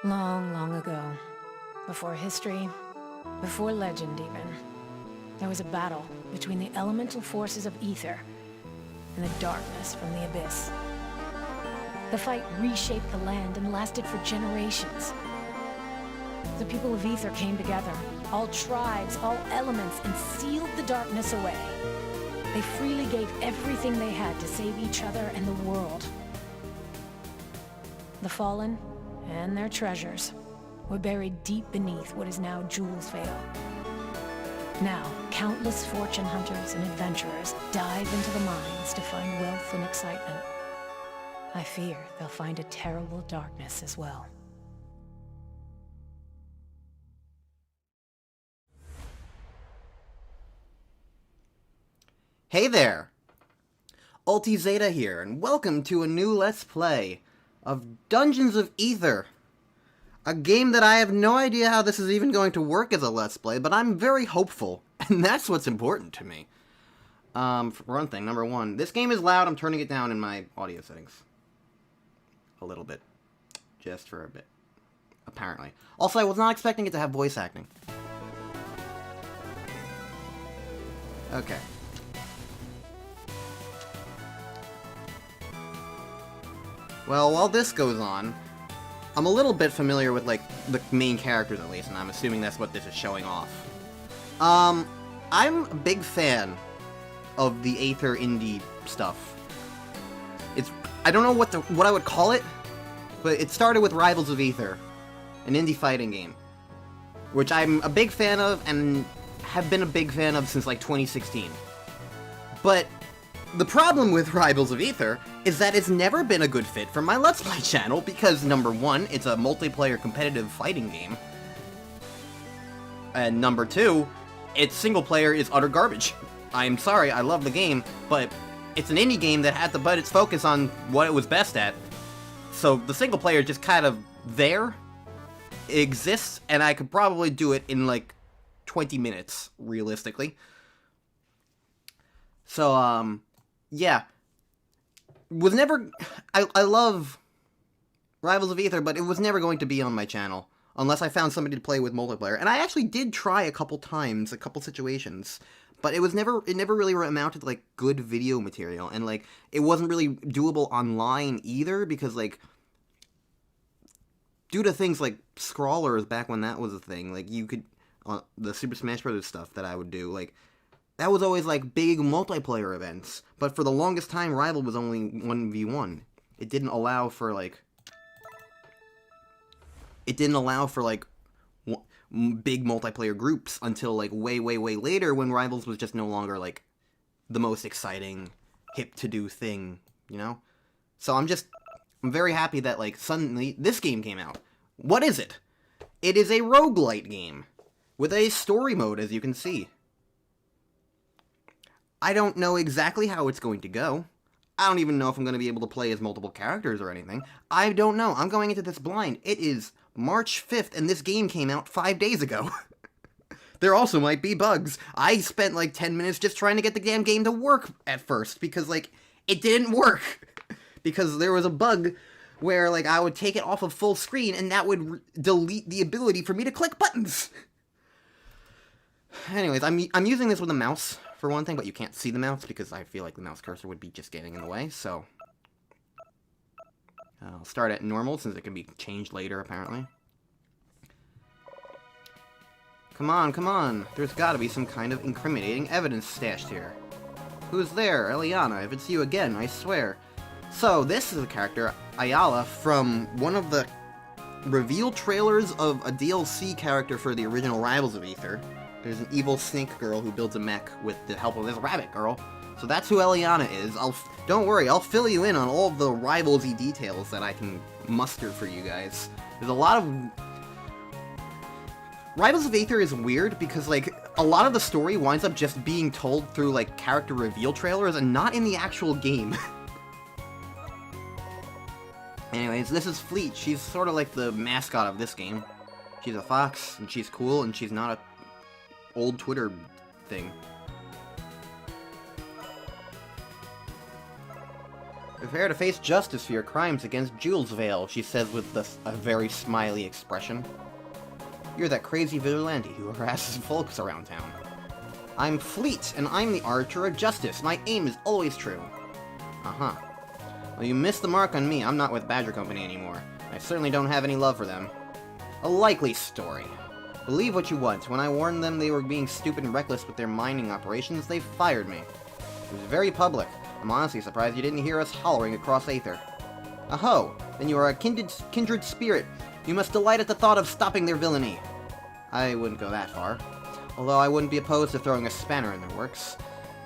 Long, long ago, before history, before legend even, there was a battle between the elemental forces of Aether and the darkness from the abyss. The fight reshaped the land and lasted for generations. The people of Aether came together, all tribes, all elements, and sealed the darkness away. They freely gave everything they had to save each other and the world. The Fallen and their treasures were buried deep beneath what is now Jules Vale. Now, countless fortune hunters and adventurers dive into the mines to find wealth and excitement. I fear they'll find a terrible darkness as well. Hey there! Ulti Zeta here, and welcome to a new Let's Play of Dungeons of Aether. A game that I have no idea how this is even going to work as a Let's Play, but I'm very hopeful, and that's what's important to me. For one thing, number one, this game is loud. I'm turning it down in my audio settings. A little bit. Just for a bit. Apparently. Also, I was not expecting it to have voice acting. Okay. Well, while this goes on, I'm a little bit familiar with, like, the main characters at least, and I'm assuming that's what this is showing off. I'm a big fan of the Aether indie stuff. I don't know what I would call it, but it started with Rivals of Aether, an indie fighting game, which I'm a big fan of and have been a big fan of since, like, 2016. But the problem with Rivals of Aether is that it's never been a good fit for my Let's Play channel because, number one, it's a multiplayer competitive fighting game, and number two, its single player is utter garbage. I'm sorry, I love the game, but it's an indie game that had to put its focus on what it was best at, so the single player is just kind of there, it exists, and I could probably do it in, like, 20 minutes, realistically. So, yeah. I love Rivals of Aether, but it was never going to be on my channel, unless I found somebody to play with multiplayer. And I actually did try a couple times, a couple situations, but it never really amounted to, like, good video material, and, like, it wasn't really doable online either, because, like, due to things like scrawlers back when that was a thing, like, you could, the Super Smash Bros. Stuff that I would do, like, that was always, like, big multiplayer events, but for the longest time, Rival was only 1v1. It didn't allow for, like, big multiplayer groups until, like, way, way, way later when Rivals was just no longer, like, the most exciting, hip-to-do thing, you know? So I'm very happy that, like, suddenly this game came out. What is it? It is a roguelite game with a story mode, as you can see. I don't know exactly how it's going to go. I don't even know if I'm going to be able to play as multiple characters or anything. I don't know. I'm going into this blind. It is March 5th, and this game came out 5 days ago. There also might be bugs. I spent, like, 10 minutes just trying to get the damn game to work at first, because, like, it didn't work. Because there was a bug where, like, I would take it off of full screen, and that would delete the ability for me to click buttons. Anyways, I'm using this with a mouse, for one thing, but you can't see the mouse because I feel like the mouse cursor would be just getting in the way, so I'll start at normal since it can be changed later, apparently. Come on, come on. There's gotta be some kind of incriminating evidence stashed here. Who's there? Eliana, if it's you again, I swear. So, this is a character, Ayala, from one of the reveal trailers of a DLC character for the original Rivals of Aether. There's an evil snake girl who builds a mech with the help of this rabbit girl. So that's who Eliana is. Don't worry, I'll fill you in on all of the Rivals-y details that I can muster for you guys. There's a lot of... Rivals of Aether is weird because, like, a lot of the story winds up just being told through, like, character reveal trailers and not in the actual game. Anyways, this is Fleet. She's sort of like the mascot of this game. She's a fox, and she's cool, and she's not a old Twitter thing. Prepare to face justice for your crimes against Jules Vale, she says with a very smiley expression. You're that crazy vigilante who harasses folks around town. I'm Fleet, and I'm the Archer of Justice. My aim is always true. Uh-huh. Well, you missed the mark on me. I'm not with Badger Company anymore. I certainly don't have any love for them. A likely story. Believe what you want. When I warned them they were being stupid and reckless with their mining operations, they fired me. It was very public. I'm honestly surprised you didn't hear us hollering across Aether. Aho! Then you are a kindred spirit. You must delight at the thought of stopping their villainy. I wouldn't go that far. Although I wouldn't be opposed to throwing a spanner in their works.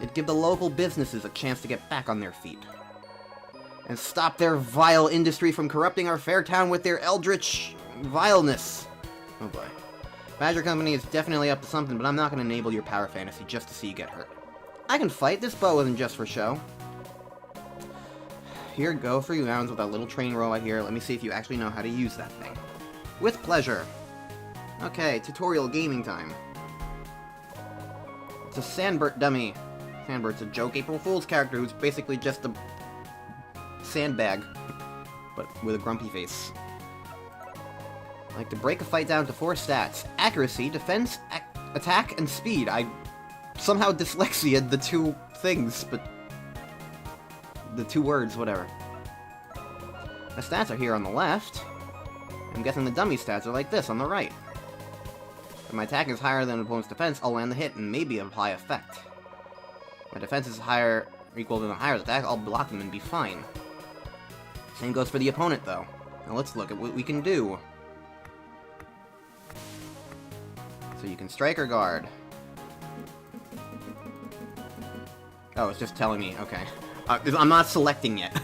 It'd give the local businesses a chance to get back on their feet. And stop their vile industry from corrupting our fair town with their eldritch vileness. Oh boy. Badger Company is definitely up to something, but I'm not going to enable your power fantasy just to see you get hurt. I can fight. This bow isn't just for show. Here, go 3 rounds with that little train robot here. Let me see if you actually know how to use that thing. With pleasure. Okay, tutorial gaming time. It's a Sandbert dummy. Sandbert's a joke April Fool's character who's basically just a sandbag, but with a grumpy face. I like to break a fight down to 4 stats. Accuracy, defense, attack, and speed. I somehow dyslexiaed the 2 things, but the 2 words, whatever. My stats are here on the left. I'm guessing the dummy stats are like this on the right. If my attack is higher than an opponent's defense, I'll land the hit and maybe apply effect. If my defense is higher or equal to the higher attack, I'll block them and be fine. Same goes for the opponent, though. Now let's look at what we can do. So you can strike or guard. Oh, it's just telling me. Okay. I'm not selecting yet.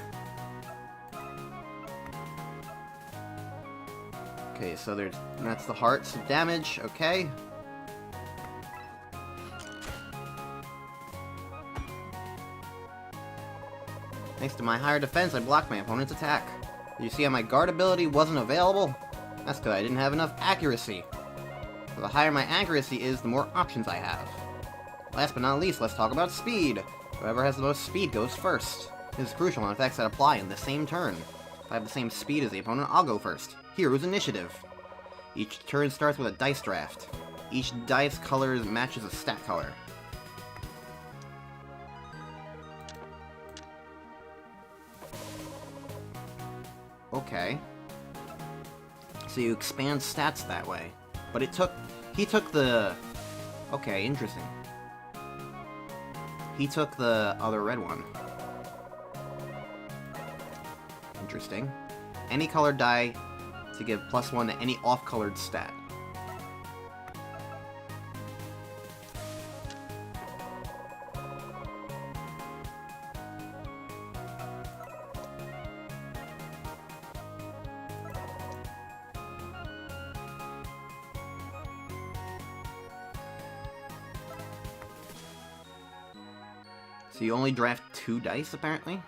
Okay, so that's the hearts of damage. Okay. Thanks to my higher defense, I blocked my opponent's attack. Did you see how my guard ability wasn't available? That's because I didn't have enough accuracy. So the higher my accuracy is, the more options I have. Last but not least, let's talk about speed. Whoever has the most speed goes first. This is crucial on effects that apply in the same turn. If I have the same speed as the opponent, I'll go first. Hero's Initiative. Each turn starts with a dice draft. Each dice color matches a stat color. Okay. So you expand stats that way. But he took the... Okay, interesting. He took the other red one. Interesting. Any colored die to give +1 to any off-colored stat. So you only draft 2 dice, apparently?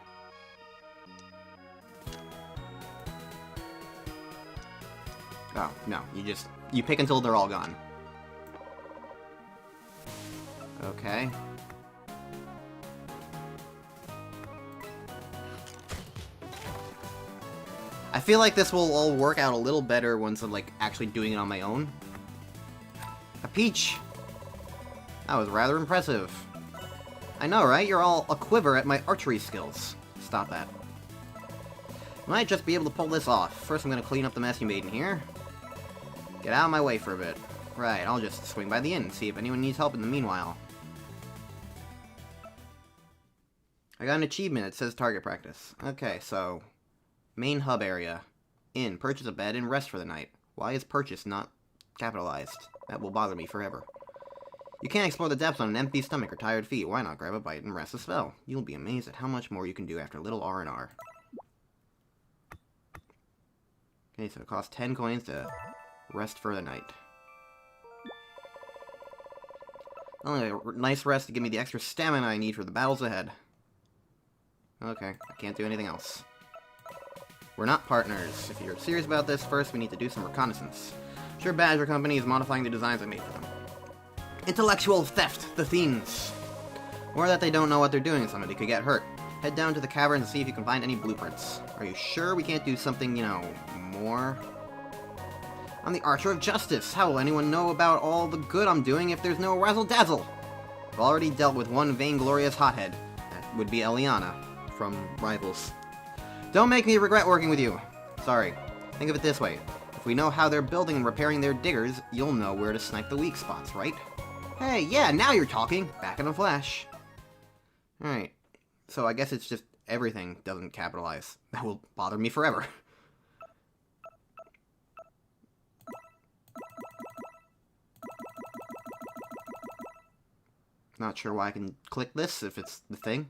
Oh, no. You pick until they're all gone. Okay. I feel like this will all work out a little better once I'm, like, actually doing it on my own. A peach! That was rather impressive. I know, right? You're all a-quiver at my archery skills. Stop that. Might just be able to pull this off. First, I'm gonna clean up the mess you made in here. Get out of my way for a bit. Right, I'll just swing by the inn and see if anyone needs help in the meanwhile. I got an achievement. It says target practice. Okay, so... Main hub area. Inn. Purchase a bed and rest for the night. Why is purchase not capitalized? That will bother me forever. You can't explore the depths on an empty stomach or tired feet. Why not grab a bite and rest a spell? You'll be amazed at how much more you can do after a little R&R. Okay, so it costs 10 coins to rest for the night. Only a nice rest to give me the extra stamina I need for the battles ahead. Okay, I can't do anything else. We're not partners. If you're serious about this, first we need to do some reconnaissance. Sure, Badger Company is modifying the designs I made for them. Intellectual theft, the fiends. Or that they don't know what they're doing, somebody could get hurt. Head down to the cavern and see if you can find any blueprints. Are you sure we can't do something, you know, more? I'm the Archer of Justice. How will anyone know about all the good I'm doing if there's no razzle-dazzle? I've already dealt with one vainglorious hothead. That would be Eliana, from Rivals. Don't make me regret working with you. Sorry. Think of it this way. If we know how they're building and repairing their diggers, you'll know where to snipe the weak spots, right? Hey, yeah, now you're talking. Back in a flash. Alright. So I guess it's just everything doesn't capitalize. That will bother me forever. Not sure why I can click this if it's the thing.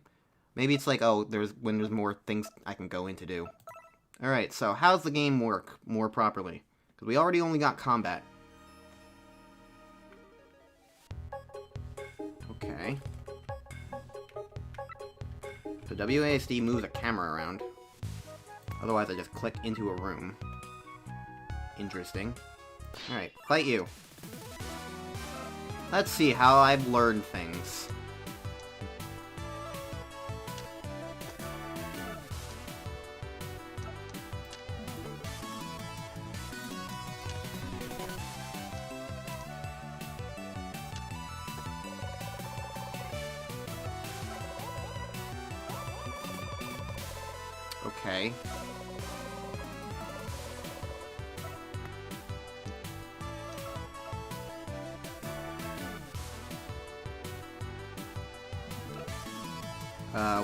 Maybe it's like, oh, when there's more things I can go in to do. Alright, so how's the game work more properly? Because we already only got combat. Okay. So WASD moves a camera around. Otherwise I just click into a room. Interesting. Alright, fight you. Let's see how I've learned things. Okay.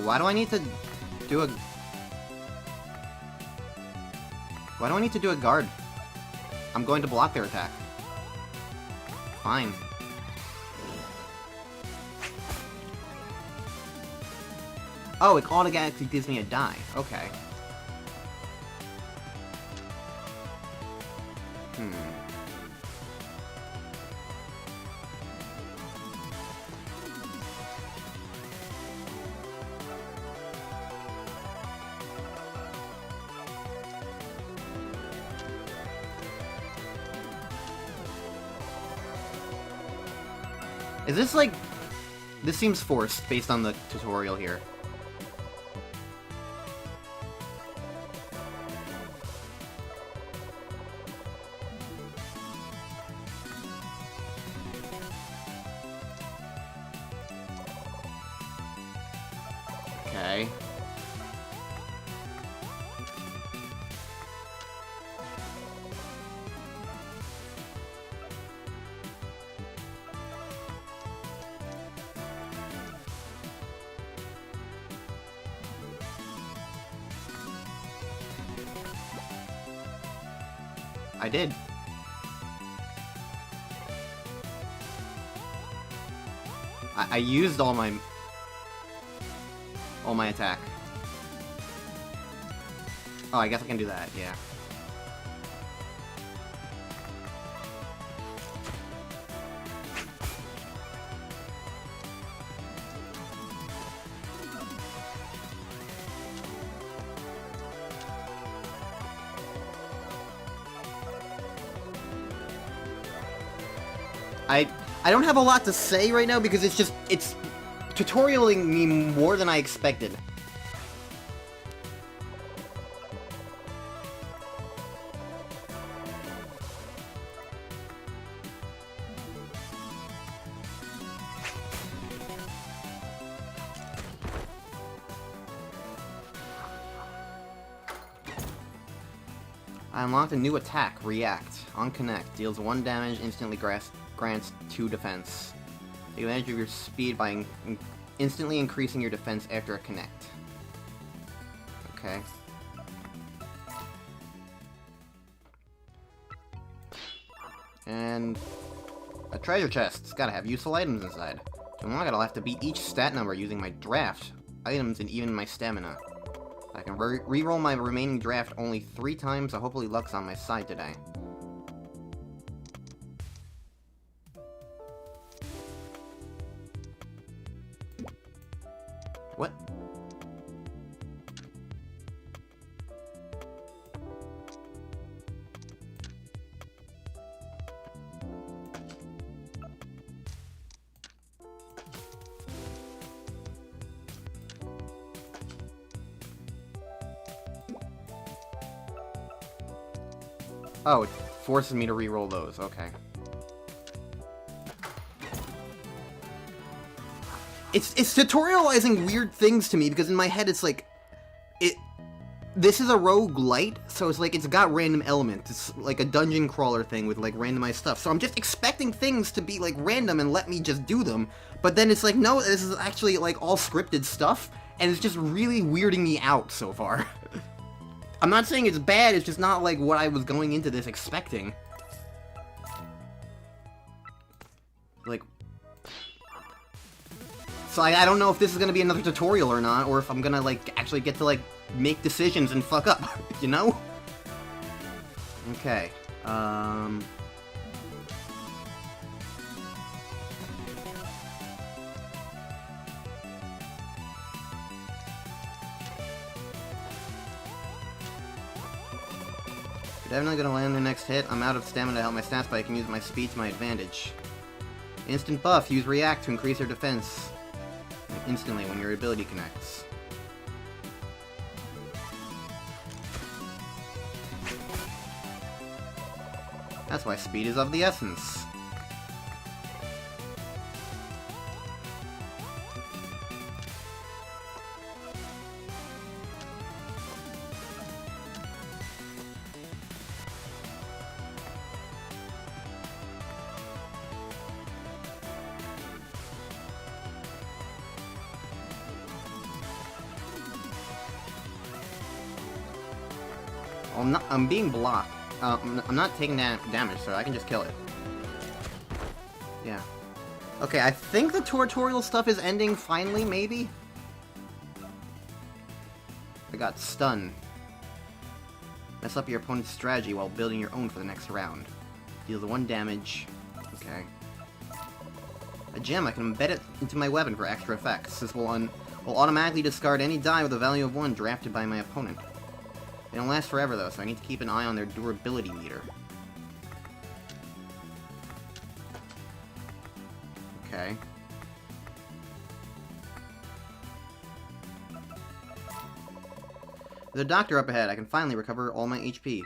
Why do I need to do a... Why do I need to do a guard? I'm going to block their attack. Fine. Oh, it automatically gives me a die. Okay. Is this like... This seems forced based on the tutorial here. Okay. I did. I used all my attack. Oh, I guess I can do that, yeah. I don't have a lot to say right now because it's tutorialing me more than I expected. I unlocked a new attack, React. On Connect, deals 1 damage, instantly grants 2 defense. Take advantage of your speed by instantly increasing your defense after a Connect. Okay. And a treasure chest. It's gotta have useful items inside. To unlock it, I'll have to beat each stat number using my draft, items, and even my stamina. I can re-roll my remaining draft only 3 times, so hopefully luck's on my side today. What? Oh, it forces me to re-roll those. Okay. It's tutorializing weird things to me, because in my head it's like... This is a roguelite, so it's like it's got random elements. It's like a dungeon crawler thing with like randomized stuff. So I'm just expecting things to be like random and let me just do them. But then it's like, no, this is actually like all scripted stuff, and it's just really weirding me out so far. I'm not saying it's bad, it's just not like what I was going into this expecting. Like... So I don't know if this is gonna be another tutorial or not, or if I'm gonna like actually get to like make decisions and fuck up, you know? Okay, You're definitely gonna land the next hit. I'm out of stamina to help my stats, but I can use my speed to my advantage. Instant buff, use react to increase your defense instantly when your ability connects. That's why speed is of the essence. I'm being blocked. I'm not taking damage, so I can just kill it. Yeah. Okay, I think the tutorial stuff is ending finally, maybe? I got stunned. Mess up your opponent's strategy while building your own for the next round. Deals 1 damage. Okay. A gem, I can embed it into my weapon for extra effects. This will automatically discard any die with a value of 1 drafted by my opponent. They don't last forever though, so I need to keep an eye on their durability meter. Okay. There's a doctor up ahead. I can finally recover all my HP.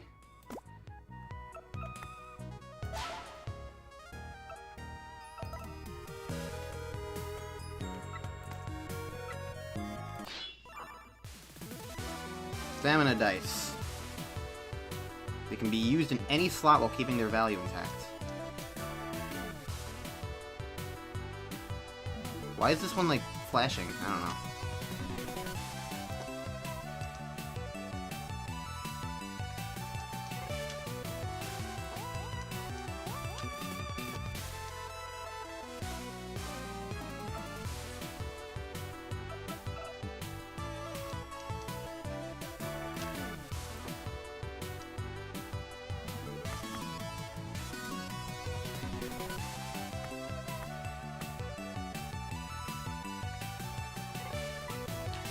Stamina dice. They can be used in any slot while keeping their value intact. Why is this one, like, flashing? I don't know.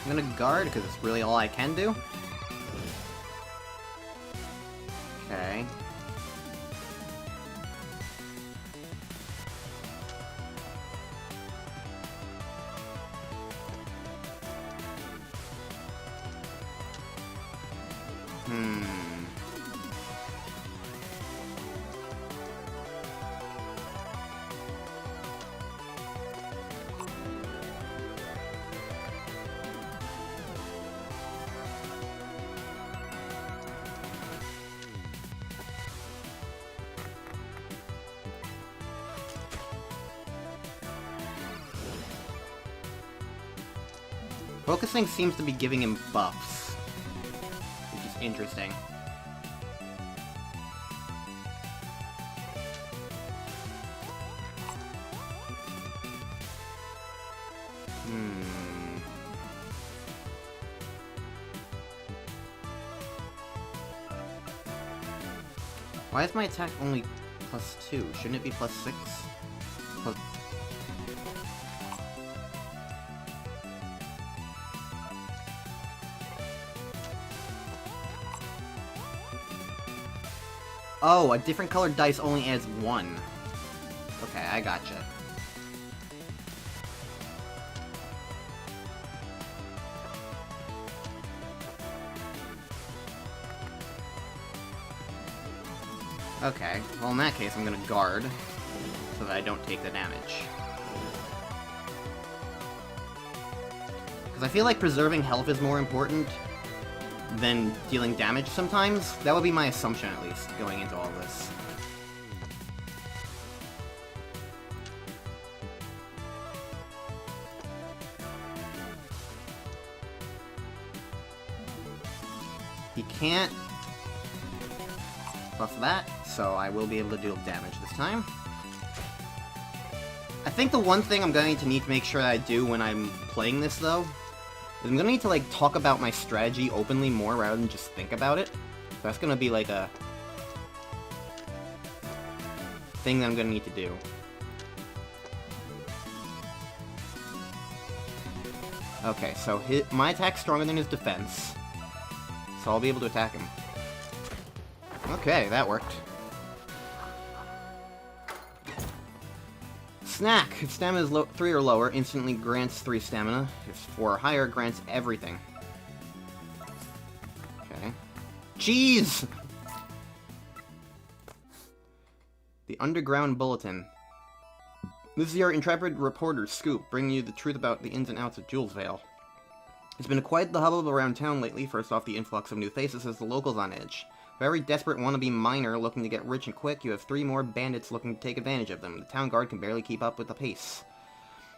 I'm gonna guard, because it's really all I can do. Okay. Focusing seems to be giving him buffs, which is interesting. Why is my attack only +2? Shouldn't it be +6? Plus... Oh, a different colored dice only adds 1. Okay, I gotcha. Okay, well in that case I'm gonna guard, so that I don't take the damage. Because I feel like preserving health is more important than dealing damage sometimes. That would be my assumption, at least, going into all this. He can't buff that, so I will be able to deal damage this time. I think the one thing I'm going to need to make sure that I do when I'm playing this, though, is I'm gonna need to, like, talk about my strategy openly more rather than just think about it. So that's gonna be, like, a thing that I'm gonna need to do. Okay, so my attack's stronger than his defense, so I'll be able to attack him. Okay, that worked. Snack! If stamina is 3 or lower, instantly grants 3 stamina. If 4 or higher, grants everything. Okay. Jeez! The Underground Bulletin. This is your intrepid reporter, Scoop, bringing you the truth about the ins and outs of Jules Vale. It's been quite the hubbub around town lately. First off, the influx of new faces has the locals on edge. For every desperate wannabe miner looking to get rich and quick, you have 3 more bandits looking to take advantage of them. The town guard can barely keep up with the pace.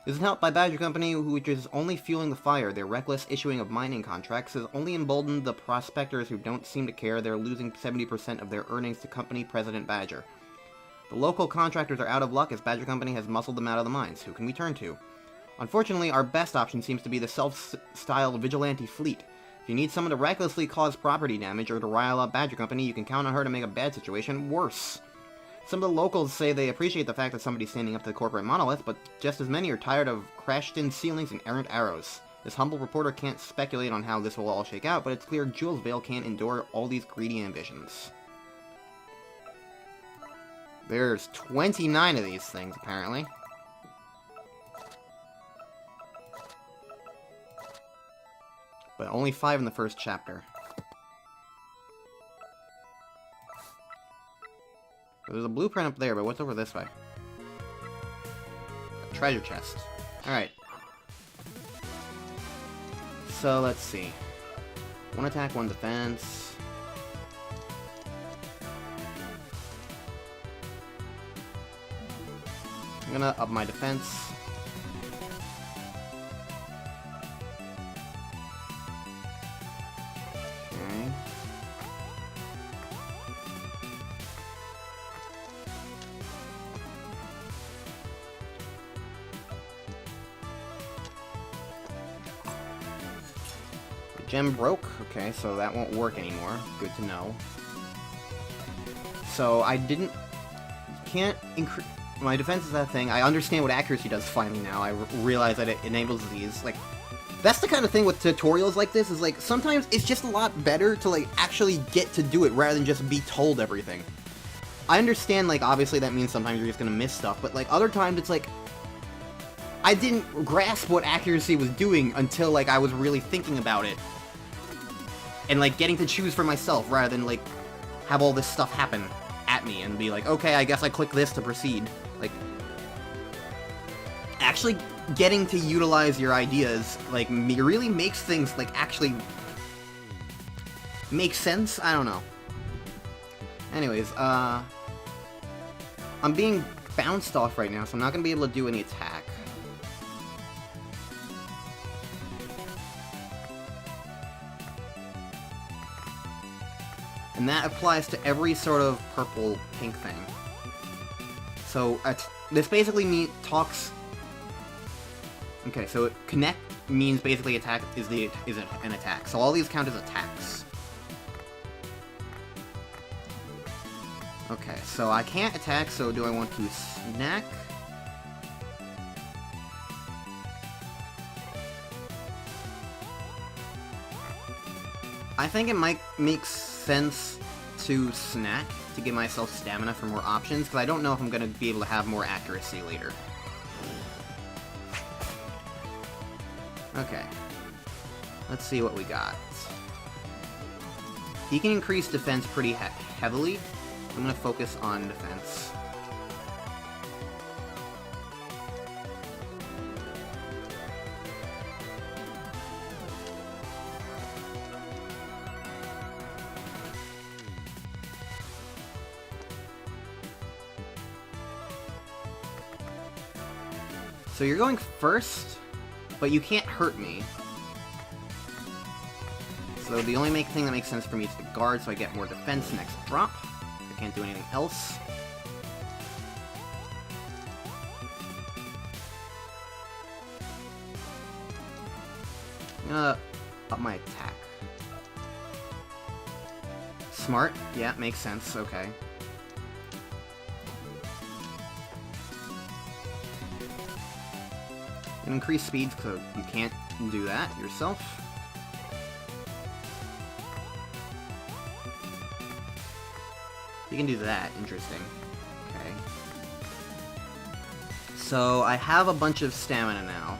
This is helped by Badger Company, which is only fueling the fire. Their reckless issuing of mining contracts has only emboldened the prospectors who don't seem to care. They're losing 70% of their earnings to company President Badger. The local contractors are out of luck as Badger Company has muscled them out of the mines. Who can we turn to? Unfortunately, our best option seems to be the self-styled vigilante fleet. If you need someone to recklessly cause property damage or to rile up Badger Company, you can count on her to make a bad situation worse. Some of the locals say they appreciate the fact that somebody's standing up to the corporate monolith, but just as many are tired of crashed-in ceilings and errant arrows. This humble reporter can't speculate on how this will all shake out, but it's clear Jules Vale can't endure all these greedy ambitions. There's 29 of these things, apparently. But only 5 in the first chapter. There's a blueprint up there, but what's over this way? A treasure chest. Alright. So, let's see. 1 attack, 1 defense. I'm gonna up my defense. Okay. The gem broke. Okay, so that won't work anymore. Good to know. So I can't increase. My defense is that thing. I understand what accuracy does finally now. I realize that it enables these. Like, that's the kind of thing with tutorials like this, is like, sometimes it's just a lot better to, like, actually get to do it rather than just be told everything. I understand, like, obviously that means sometimes you're just gonna miss stuff, but, like, other times it's like, I didn't grasp what accuracy was doing until, like, I was really thinking about it. And, like, getting to choose for myself rather than, like, have all this stuff happen at me and be like, okay, I guess I click this to proceed. Like, actually getting to utilize your ideas, like, really makes things, like, actually make sense? I don't know. Anyways, I'm being bounced off right now, so I'm not gonna be able to do any attack. And that applies to every sort of purple, pink thing. So, this basically talks... Okay, so connect means basically attack is an attack. So all these count as attacks. Okay, so I can't attack, so do I want to snack? I think it might make sense to snack to give myself stamina for more options, because I don't know if I'm going to be able to have more accuracy later. Okay. Let's see what we got. He can increase defense pretty heavily. I'm gonna focus on defense. So you're going first, but you can't hurt me. So the only thing that makes sense for me is to guard so I get more defense next drop. I can't do anything else. I'm gonna up my attack. Smart. Yeah, makes sense. Okay. And increase speed, so you can't do that yourself. You can do that. Interesting. Okay. So I have a bunch of stamina now.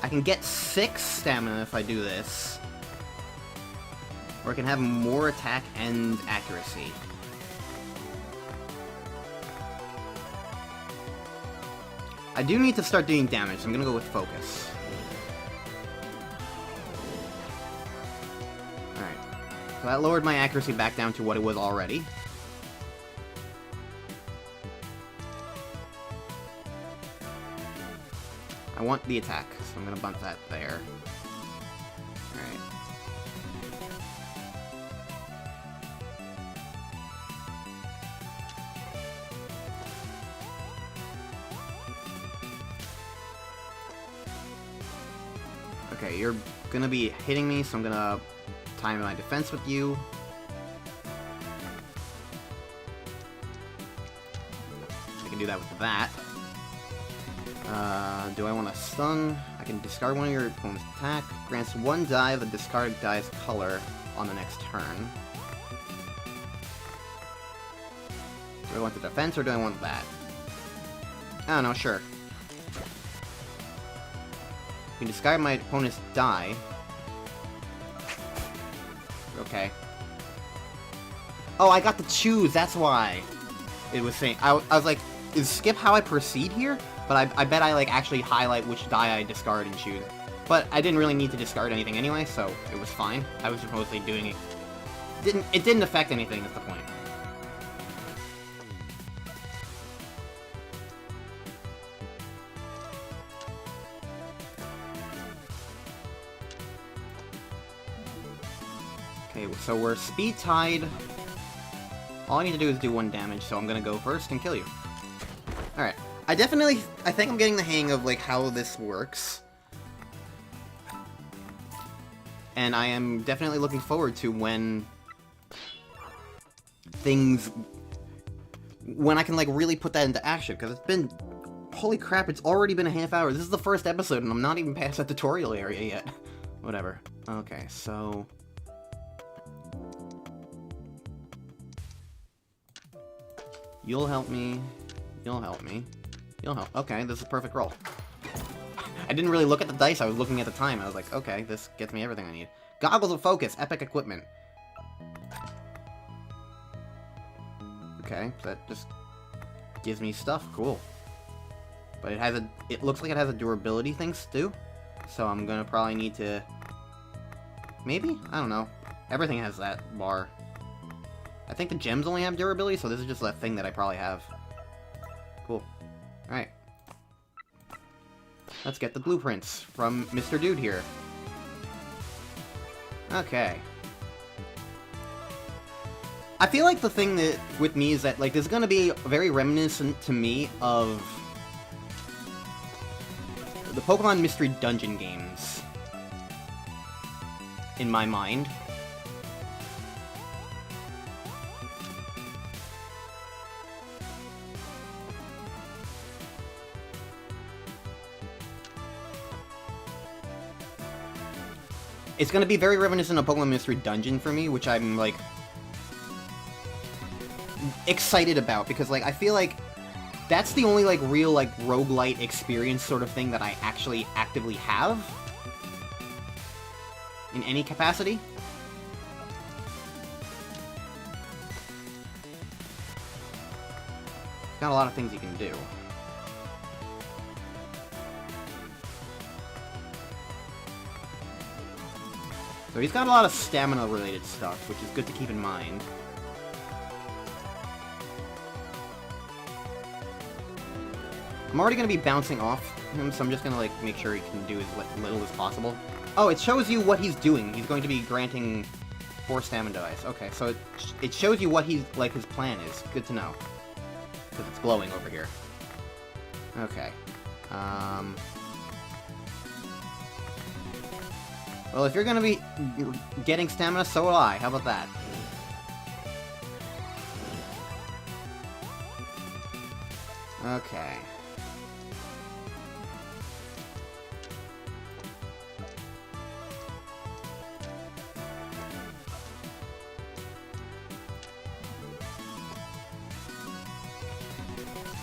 I can get 6 stamina if I do this. Or I can have more attack and accuracy. I do need to start doing damage, so I'm gonna go with focus. Alright. So that lowered my accuracy back down to what it was already. I want the attack, so I'm gonna bump that there. Alright. Okay, you're gonna be hitting me, so I'm gonna time my defense with you. I can do that with that. Do I want to stun? I can discard one of your opponent's attack. Grants one die of the discarded die's color on the next turn. Do I want the defense or do I want that? I don't know, sure. You can discard my opponent's die. Okay. Oh, I got to choose, that's why it was saying. I was like, is skip how I proceed here? But I bet I like actually highlight which die I discard and choose. But I didn't really need to discard anything anyway, so it was fine. I was supposedly doing it. It didn't affect anything, is the point. Okay, so we're speed tied. All I need to do is do 1 damage, so I'm gonna go first and kill you. Alright. I think I'm getting the hang of, like, how this works. And I am definitely looking forward to when I can, like, really put that into action, because it's been... Holy crap, it's already been a half hour. This is the first episode, and I'm not even past that tutorial area yet. Whatever. Okay, so... You'll help me. You'll help me. You'll help. Okay, this is a perfect roll. I didn't really look at the dice, I was looking at the time. I was like, okay, this gets me everything I need. Goggles of Focus, epic equipment. Okay, so that just gives me stuff. Cool. But it looks like it has a durability thing too. So I'm gonna probably need to... Maybe? I don't know. Everything has that bar. I think the gems only have durability, so this is just a thing that I probably have. Cool. Alright. Let's get the blueprints from Mr. Dude here. Okay. I feel like the thing that with me is that, like, this is gonna be very reminiscent to me of the Pokemon Mystery Dungeon games. In my mind. It's gonna be very reminiscent of Pokemon Mystery Dungeon for me, which I'm, like, excited about, because, like, I feel like that's the only, like, real, like, roguelite experience sort of thing that I actually actively have. In any capacity. Got a lot of things he can do. So he's got a lot of stamina-related stuff, which is good to keep in mind. I'm already going to be bouncing off him, so I'm just going to, like, make sure he can do as little as possible. Oh, it shows you what he's doing. He's going to be granting 4 stamina dice. Okay, so it shows you what he's, like, his plan is. Good to know. Because it's glowing over here. Okay. Well, if you're gonna be getting stamina, so will I. How about that? Okay.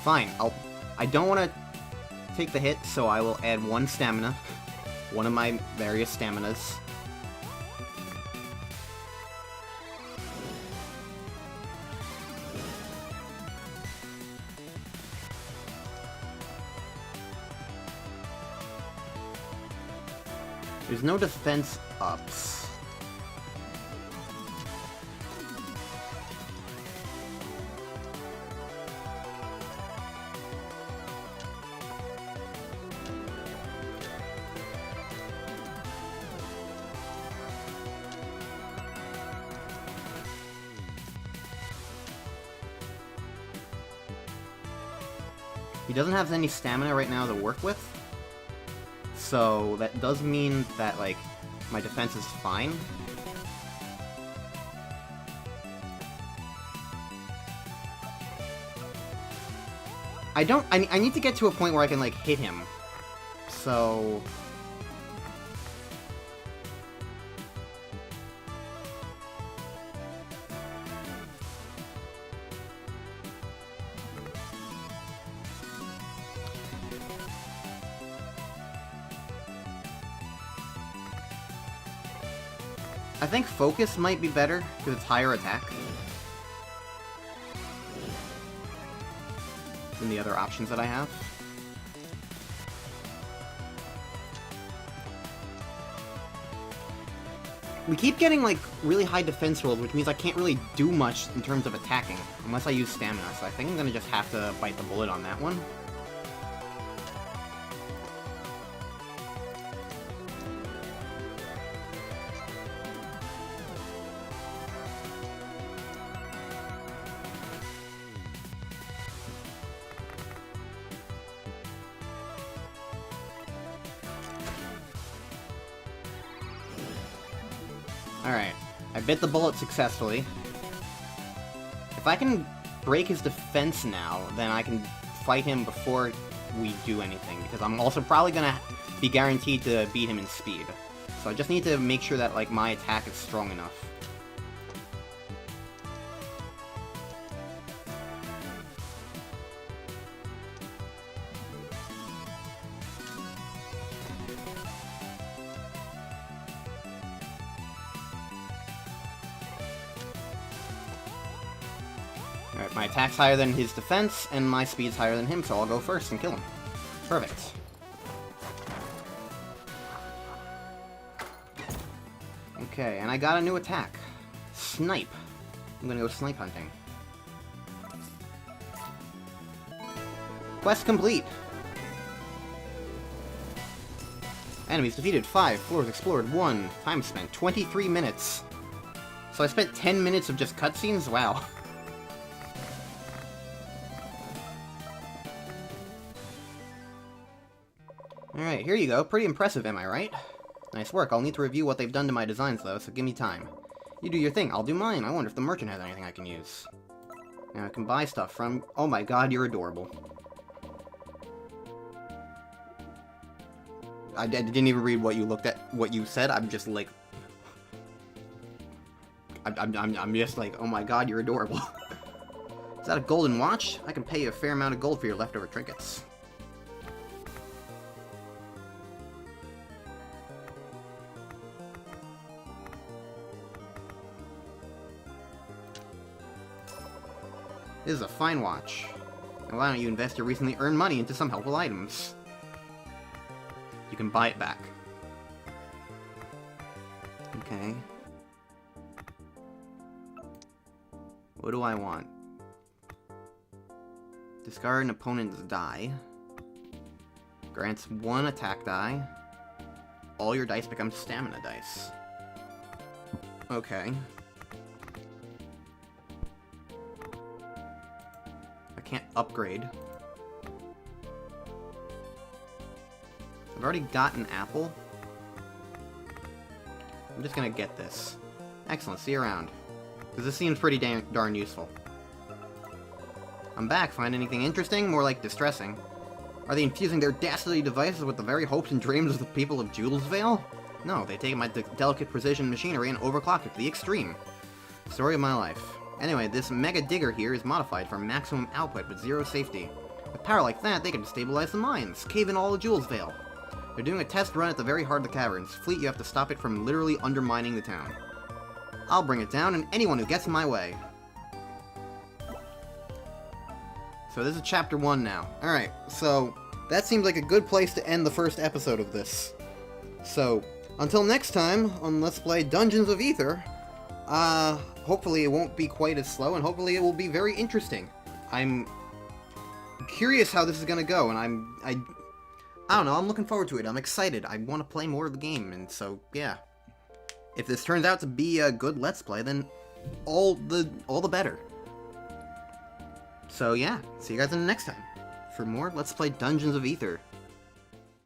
Fine, I don't want to take the hit, so I will add 1 stamina. One of my various staminas. There's no defense ups. He doesn't have any stamina right now to work with, so that does mean that, like, my defense is fine. I need to get to a point where I can, like, hit him, so... I think Focus might be better, because it's higher attack than the other options that I have. We keep getting, like, really high defense rolls, which means I can't really do much in terms of attacking, unless I use stamina, so I think I'm gonna just have to bite the bullet on that one. Alright, I bit the bullet successfully. If I can break his defense now, then I can fight him before we do anything, because I'm also probably gonna be guaranteed to beat him in speed. So I just need to make sure that, like, my attack is strong enough. Alright, my attack's higher than his defense, and my speed's higher than him, so I'll go first and kill him. Perfect. Okay, and I got a new attack. Snipe. I'm gonna go snipe hunting. Quest complete! Enemies defeated 5, floors explored 1, time spent 23 minutes. So I spent 10 minutes of just cutscenes? Wow. Alright, here you go. Pretty impressive, am I right? Nice work. I'll need to review what they've done to my designs, though, so give me time. You do your thing, I'll do mine. I wonder if the merchant has anything I can use. Now I can buy stuff from... Oh my god, you're adorable. I didn't even read what you looked at, what you said. I'm just like... I'm just like, oh my god, you're adorable. Is that a golden watch? I can pay you a fair amount of gold for your leftover trinkets. This is a fine watch. Why don't you invest your recently earned money into some helpful items? You can buy it back. Okay. What do I want? Discard an opponent's die. Grants 1 attack die. All your dice become stamina dice. Okay. I can't upgrade. I've already got an apple. I'm just gonna get this. Excellent, see you around. Because this seems pretty darn useful. I'm back. Find anything interesting? More like distressing. Are they infusing their dastardly devices with the very hopes and dreams of the people of Julesvale? No, they take my delicate precision machinery and overclock it to the extreme. Story of my life. Anyway, this mega digger here is modified for maximum output with 0 safety. With power like that, they can destabilize the mines, cave in all of Julesvale. They're doing a test run at the very heart of the caverns. Fleet, you have to stop it from literally undermining the town. I'll bring it down, and anyone who gets in my way. So this is chapter 1 now. Alright, so that seems like a good place to end the first episode of this. So, until next time on Let's Play Dungeons of Aether, hopefully it won't be quite as slow, and hopefully it will be very interesting. I'm curious how this is gonna go, and I don't know, I'm looking forward to it. I'm excited. I want to play more of the game, and so, yeah. If this turns out to be a good Let's Play, then all the better. So yeah, see you guys in the next time for more Let's Play Dungeons of Aether.